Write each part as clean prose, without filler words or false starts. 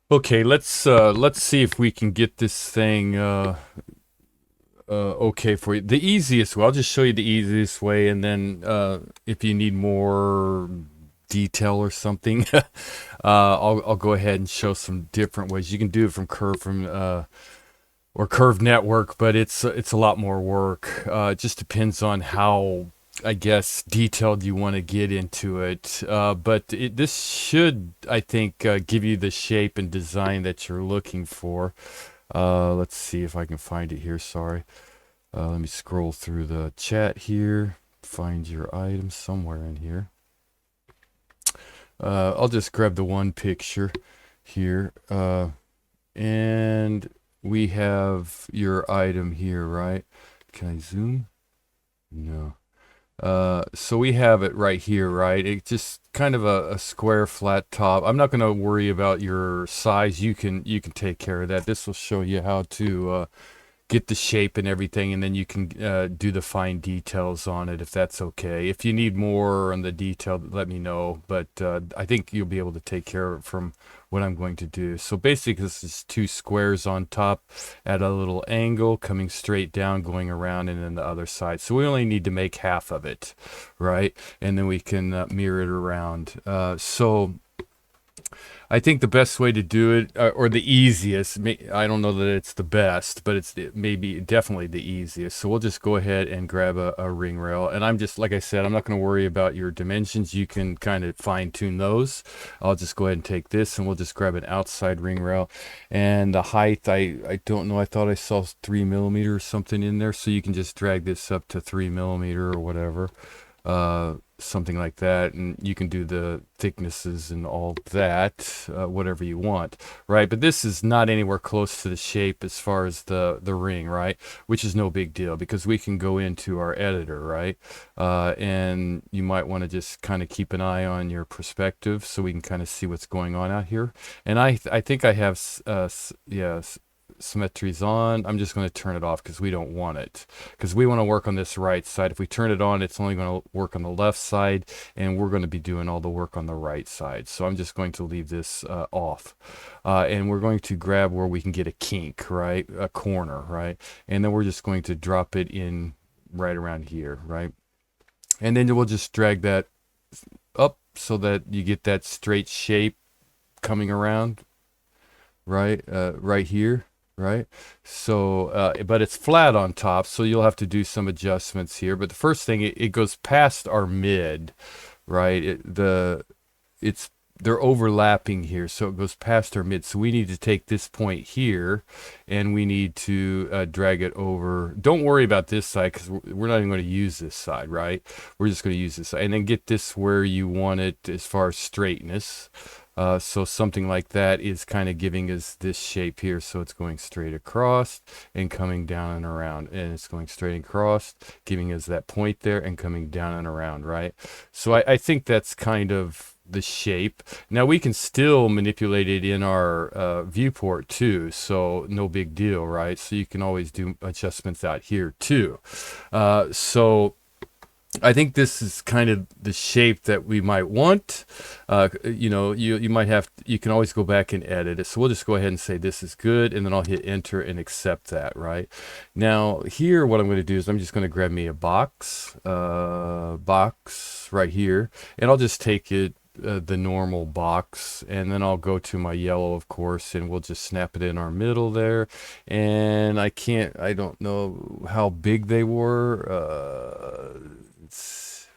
Okay, let's see if we can get this thing okay for you. The easiest way, I'll just show you the easiest way, and then if you need more detail or something, I'll go ahead and show some different ways. You can do it from curve network, but it's a lot more work. It just depends on how, I guess, detailed you want to get into it. But this should, I think, give you the shape and design that you're looking for. Let's see if I can find it here. Sorry. Let me scroll through the chat here. Find your item somewhere in here. I'll just grab the one picture here. And we have your item here, right? Can I zoom? No. So we have it right here, right? It's just kind of a square flat top. I'm not going to worry about your size. You can take care of that. This will show you how to get the shape and everything, and then you can do the fine details on it if that's okay. If you need more on the detail, let me know. But I think you'll be able to take care of it from what I'm going to do. So basically, this is two squares on top at a little angle, coming straight down, going around, and then the other side. So we only need to make half of it, right? And then we can mirror it around. So I think the best way to do it, or the easiest, I don't know that it's the best, but it's maybe definitely the easiest. So we'll just go ahead and grab a ring rail. And I'm just, like I said, I'm not going to worry about your dimensions. You can kind of fine tune those. I'll just go ahead and take this and we'll just grab an outside ring rail. And the height, I don't know. I thought I saw 3 millimeter or something in there. So you can just drag this up to 3 millimeter or whatever. Something like that, and you can do the thicknesses and all that, whatever you want, right? But this is not anywhere close to the shape as far as the ring, right? Which is no big deal because we can go into our editor, right? And you might want to just kind of keep an eye on your perspective so we can kind of see what's going on out here. And I think I have yeah, symmetry's on. I'm just going to turn it off because we don't want it, because we want to work on this right side. If we turn it on, it's only going to work on the left side, and we're going to be doing all the work on the right side. So I'm just going to leave this off, and we're going to grab where we can get a kink, right, a corner, right, and then we're just going to drop it in right around here, right, and then we'll just drag that up so that you get that straight shape coming around, right, right here, right? So, but it's flat on top, so you'll have to do some adjustments here. But the first thing, it goes past our mid, right? It's they're overlapping here, so it goes past our mid. So we need to take this point here, and we need to drag it over. Don't worry about this side because we're not even going to use this side, right? We're just going to use this side, and then get this where you want it as far as straightness. So something like that is kind of giving us this shape here. So it's going straight across and coming down and around, and it's going straight across, giving us that point there and coming down and around, right? So I think that's kind of the shape. Now we can still manipulate it in our viewport too, so no big deal, right? So you can always do adjustments out here too. So I think this is kind of the shape that we might want. You might have, you can always go back and edit it. So we'll just go ahead and say this is good, and then I'll hit enter and accept that, right? Now here, what I'm going to do is I'm just going to grab me a box right here, and I'll just take it, the normal box, and then I'll go to my yellow, of course, and we'll just snap it in our middle there. And I don't know how big they were.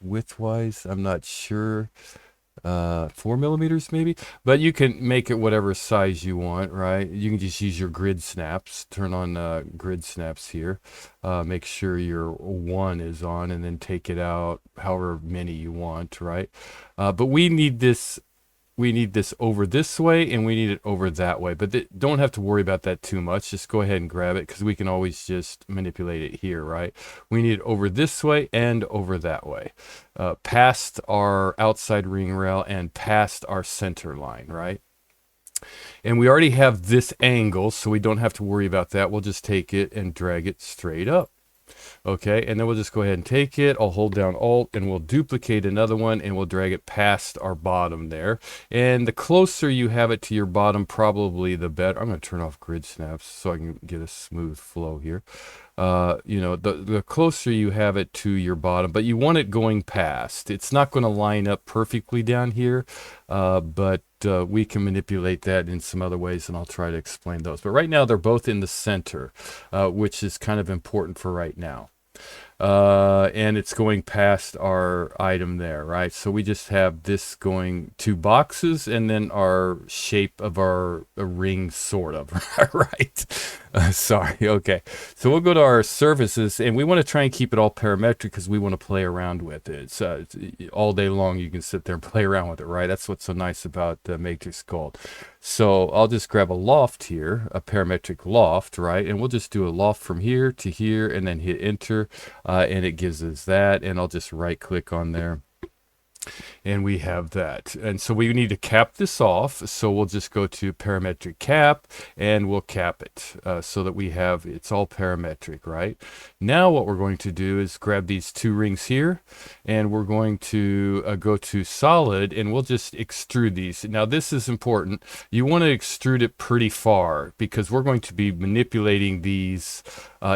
Width-wise, I'm not sure. 4 millimeters maybe, but you can make it whatever size you want, right? You can just use your grid snaps. Turn on grid snaps here. Make sure your one is on, and then take it out however many you want, right? But we need this over this way, and we need it over that way, but don't have to worry about that too much. Just go ahead and grab it because we can always just manipulate it here, right? We need it over this way and over that way, past our outside ring rail and past our center line, right? And we already have this angle, so we don't have to worry about that. We'll just take it and drag it straight up. Okay, and then we'll just go ahead and take it. I'll hold down Alt and we'll duplicate another one and we'll drag it past our bottom there. And the closer you have it to your bottom, probably the better. I'm going to turn off grid snaps so I can get a smooth flow here. You know, the closer you have it to your bottom, but you want it going past. It's not going to line up perfectly down here, but we can manipulate that in some other ways, and I'll try to explain those. But right now, they're both in the center, which is kind of important for right now. And it's going past our item there, right? So we just have this going 2 boxes and then our shape of our ring, sort of, right? Sorry, okay. So we'll go to our surfaces and we want to try and keep it all parametric because we want to play around with it. So all day long you can sit there and play around with it, right? That's what's so nice about Matrix Gold. So I'll just grab a loft here, a parametric loft, right? And we'll just do a loft from here to here and then hit enter. And it gives us that, and I'll just right click on there and we have that. And so we need to cap this off, so we'll just go to parametric cap and we'll cap it so that we have it's all parametric. Right now what we're going to do is grab these 2 rings here and we're going to go to solid and we'll just extrude these. Now this is important. You want to extrude it pretty far because we're going to be manipulating these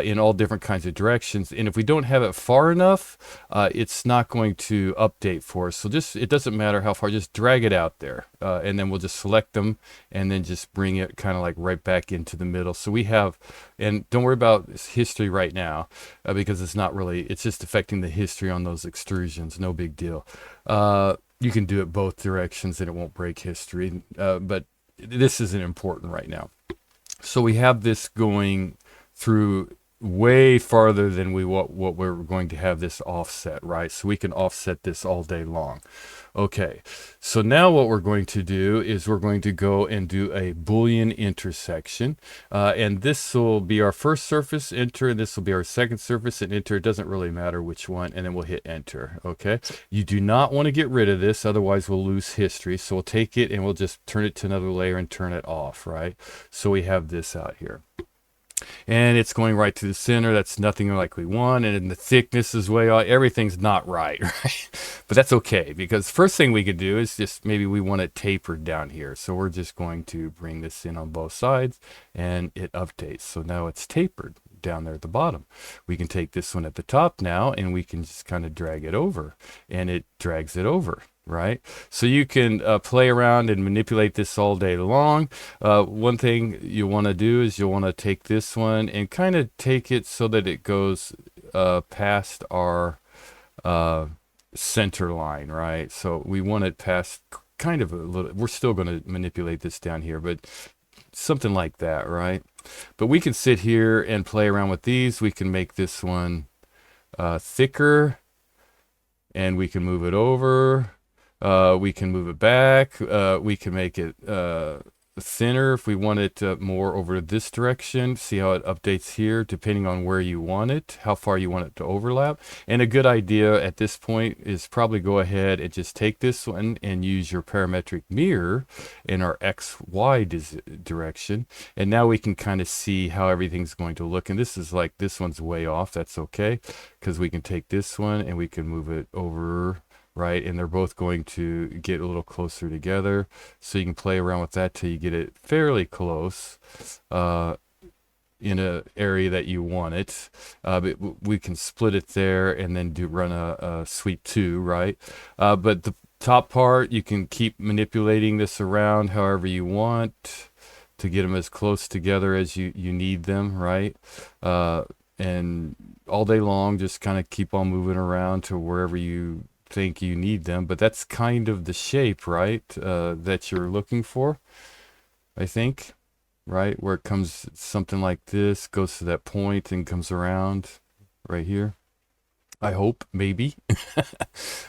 in all different kinds of directions, and if we don't have it far enough, it's not going to update for us. So just, it doesn't matter how far, just drag it out there, and then we'll just select them and then just bring it kind of like right back into the middle. So we have, and don't worry about history right now because it's not really, it's just affecting the history on those extrusions, no big deal. You can do it both directions and it won't break history, but this isn't important right now. So we have this going through way farther than what we're going to have this offset, right? So we can offset this all day long. Okay, so now what we're going to do is we're going to go and do a Boolean intersection, and this will be our first surface, enter, and this will be our second surface, and enter. It doesn't really matter which one, and then we'll hit enter. Okay, you do not want to get rid of this, otherwise we'll lose history. So we'll take it and we'll just turn it to another layer and turn it off, right? So we have this out here. And it's going right to the center. That's nothing like we want. And then the thickness is way off. Everything's not right, right? But that's okay, because first thing we could do is just maybe we want it tapered down here. So we're just going to bring this in on both sides and it updates. So now it's tapered down there at the bottom. We can take this one at the top now and we can just kind of drag it over and it drags it over. Right, so you can play around and manipulate this all day long. One thing you want to do is you'll want to take this one and kind of take it so that it goes past our center line, right? So we want it past kind of a little, we're still going to manipulate this down here, but something like that, right? But we can sit here and play around with these. We can make this one thicker and we can move it over. We can move it back. We can make it thinner if we want it more over this direction. See how it updates here depending on where you want it, how far you want it to overlap. And a good idea at this point is probably go ahead and just take this one and use your parametric mirror in our XY direction. And now we can kind of see how everything's going to look. And this is like, this one's way off. That's okay, because we can take this one and we can move it over, right? And they're both going to get a little closer together. So you can play around with that till you get it fairly close in an area that you want it. But we can split it there and then run a sweep 2, right? But the top part, you can keep manipulating this around however you want to get them as close together as you need them, right? And all day long, just kind of keep on moving around to wherever you think you need them. But that's kind of the shape, right, that you're looking for, I think, right? Where it comes something like this, goes to that point and comes around right here. I hope, maybe.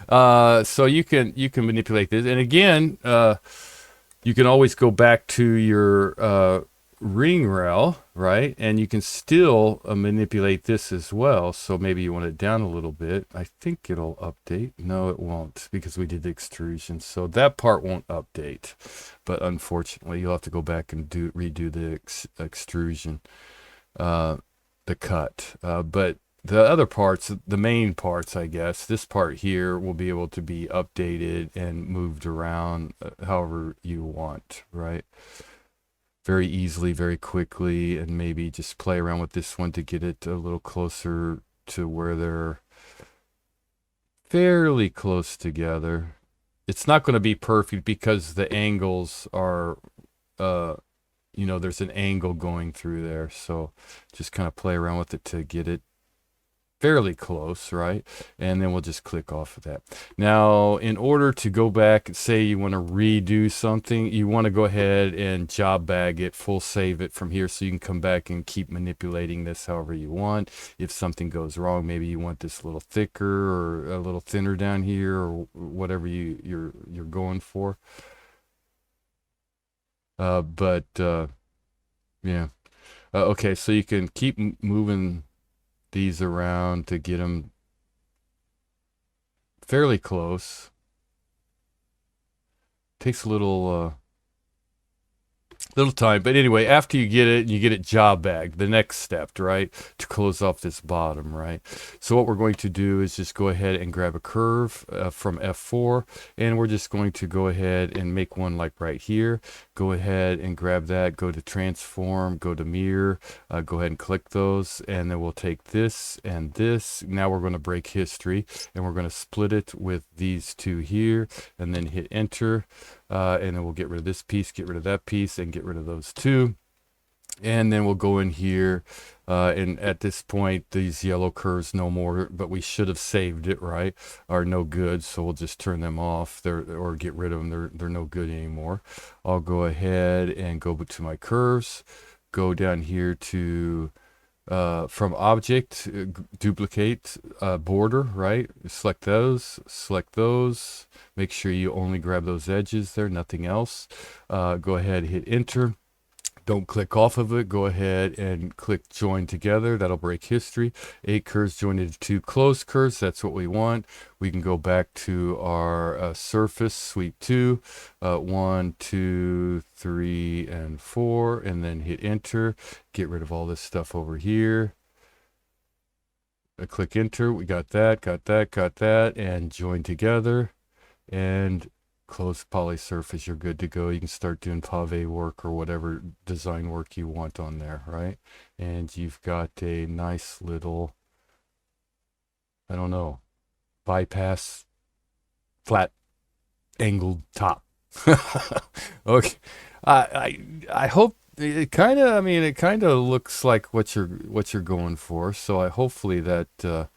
So you can manipulate this. And again, you can always go back to your ring rail, right? And you can still manipulate this as well. So maybe you want it down a little bit. I think it'll update. No, it won't, because we did the extrusion. So that part won't update. But unfortunately, you'll have to go back and redo the extrusion, the cut. But the other parts, the main parts, I guess, this part here will be able to be updated and moved around however you want, right? Very easily, very quickly, and maybe just play around with this one to get it a little closer to where they're fairly close together. It's not going to be perfect because the angles are, uh, there's an angle going through there. So just kind of play around with it to get it fairly close, right? And then we'll just click off of that. Now, in order to go back, say you want to redo something, you want to go ahead and job bag it, full save it from here so you can come back and keep manipulating this however you want. If something goes wrong, maybe you want this a little thicker or a little thinner down here or whatever you're going for. But yeah. Okay, so you can keep moving these around to get them fairly close. Takes a little time, but anyway, after you get it, you get it job bagged, the next step, right, to close off this bottom, right? So what we're going to do is just go ahead and grab a curve from F4, and we're just going to go ahead and make one like right here. Go ahead and grab that, go to transform, go to mirror, go ahead and click those, and then we'll take this and this. Now we're going to break history, and we're going to split it with these two here, and then hit enter. And then we'll get rid of this piece, get rid of that piece, and get rid of those two. And then we'll go in here, and at this point, these yellow curves no more, but we should have saved it, right? Are no good, so we'll just turn them off, or get rid of them. They're no good anymore. I'll go ahead and go to my curves, go down here to from object, duplicate border, right? Select those, make sure you only grab those edges there, nothing else. Go ahead, hit enter. Don't click off of it. Go ahead and click join together. That'll break history. 8 curves joined into 2 closed curves. That's what we want. We can go back to our surface sweep 2, 1, 2, 3, and 4, and then hit enter. Get rid of all this stuff over here. Click enter. We got that, and join together. And close poly surface, you're good to go. You can start doing pave work or whatever design work you want on there, right? And you've got a nice little, I don't know, bypass flat angled top. Okay. I hope it kind of, it kind of looks like what you're going for. So hopefully that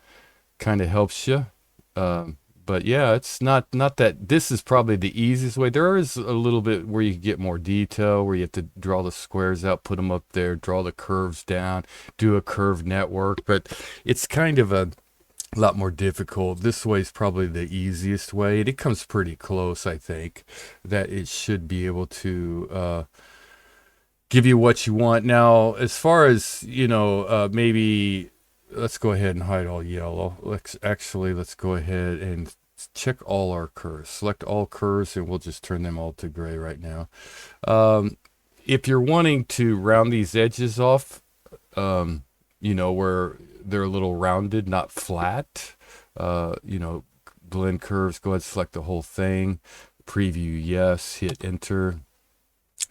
kind of helps you. But yeah, it's not that this is probably the easiest way. There is a little bit where you get more detail, where you have to draw the squares out, put them up there, draw the curves down, do a curved network. But it's kind of a lot more difficult. This way is probably the easiest way. It comes pretty close, I think, that it should be able to give you what you want. Now, as far as, maybe let's go ahead and hide all yellow. Let's go ahead and check all our curves. Select all curves, and we'll just turn them all to gray right now. If you're wanting to round these edges off, where they're a little rounded, not flat, blend curves, go ahead and select the whole thing. Preview, yes, hit enter.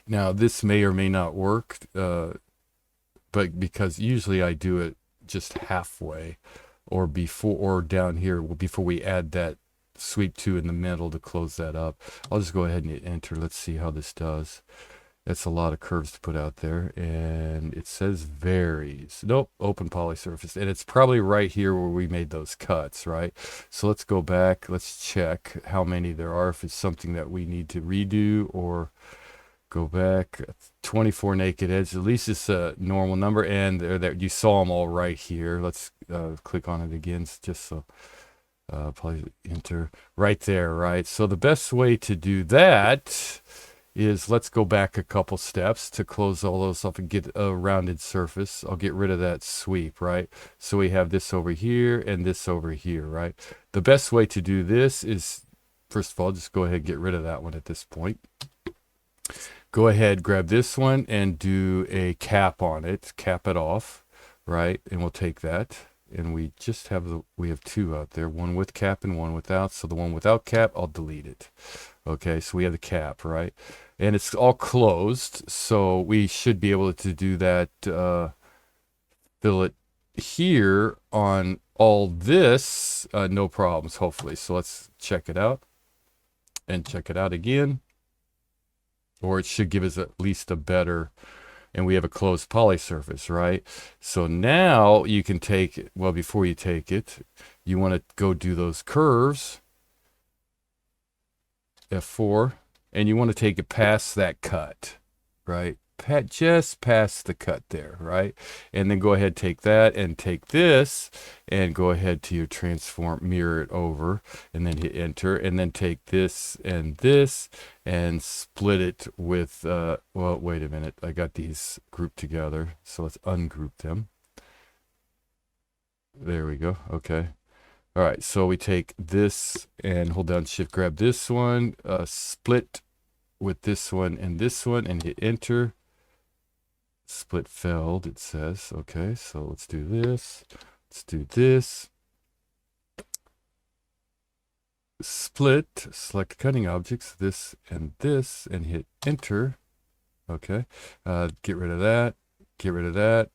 Now, this may or may not work, but because usually I do it just halfway or before, or down here before we add that sweep 2 in the middle to close that up. I'll just go ahead and hit enter. Let's see how this does. That's a lot of curves to put out there, and it says varies. Nope, open poly surface, and it's probably right here where we made those cuts, right? So let's go back, let's check how many there are, if it's something that we need to redo, or go back. 24 naked edges. At least it's a normal number, and there you saw them all right here. Let's click on it again, just so probably enter right there, right? So the best way to do that is, let's go back a couple steps to close all those off and get a rounded surface. I'll get rid of that sweep, right? So we have this over here and this over here, right? The best way to do this is, first of all, just go ahead and get rid of that one at this point. Go ahead, grab this one and do a cap on it, cap it off, right? And we'll take that and we just have we have two out there, one with cap and one without. So the one without cap, I'll delete it. Okay, so we have the cap, right? And it's all closed, so we should be able to do that, fill it here on all this, no problems, hopefully. So let's check it out and check it out again. Or it should give us at least a better, and we have a closed poly surface, right? So now you can take it, well, before you take it, you want to go do those curves, F4, and you want to take it past that cut, right? Just past the cut there, right? And then go ahead, take that and take this and go ahead to your transform, mirror it over, and then hit enter, and then take this and split it with, well, wait a minute. I got these grouped together. So let's ungroup them. There we go. Okay. All right. So we take this and hold down shift, grab this one, split with this one and hit enter. Split failed, it says. Okay, so let's do this. Let's do this. Split, select cutting objects, this, and hit enter. Okay, get rid of that, get rid of that,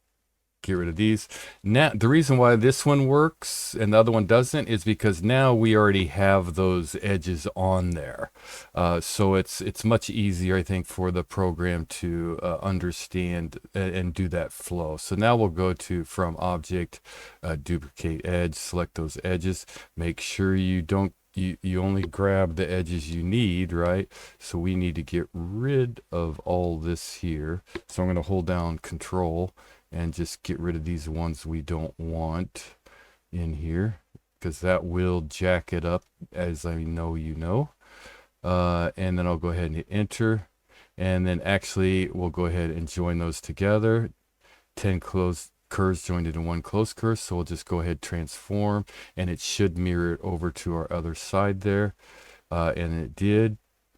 get rid of these. Now, the reason why this one works and the other one doesn't is because now we already have those edges on there. So it's much easier, I think, for the program to understand and do that flow. So now we'll go to from object, duplicate edge, select those edges, make sure you don't you only grab the edges you need, right? So we need to get rid of all this here. So I'm going to hold down control and just get rid of these ones we don't want in here, because that will jack it up, as I know you know. And then I'll go ahead and hit enter, and then actually we'll go ahead and join those together. 10 closed curves joined into one closed curve, so we'll just go ahead, transform, and it should mirror it over to our other side there, and it did.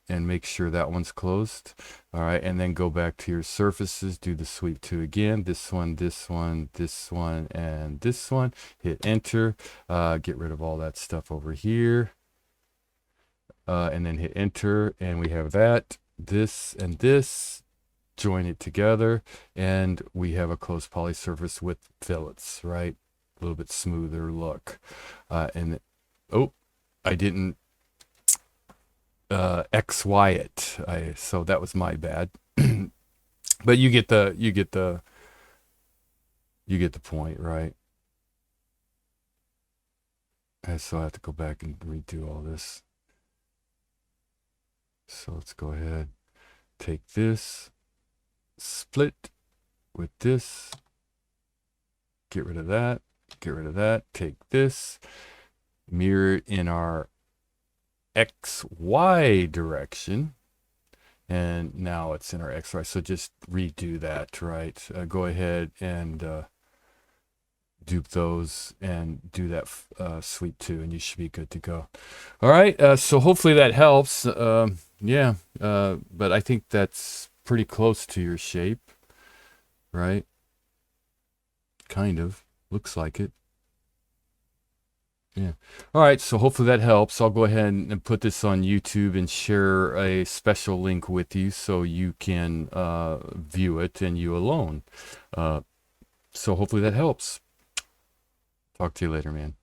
And make sure that one's closed. All right, and then go back to your surfaces, do the sweep to again, this one, this one, this one, and this one. Hit enter, get rid of all that stuff over here, and then hit enter, and we have that, this, and this. Join it together, and we have a closed poly surface with fillets, right? A little bit smoother look. And oh, I didn't XY it. So that was my bad. But you get the point, right? So I have to go back and redo all this. So let's go ahead, take this, split with this, get rid of that, get rid of that, take this, mirror it in our XY direction, and now it's in our XY. So just redo that, right? Go ahead and dupe those and do that sweep too, and you should be good to go. All right, so hopefully that helps. Yeah, but I think that's pretty close to your shape, right? Kind of looks like it. Yeah. All right, so hopefully that helps. I'll go ahead and put this on YouTube and share a special link with you so you can view it, and you alone. So hopefully that helps. Talk to you later, man.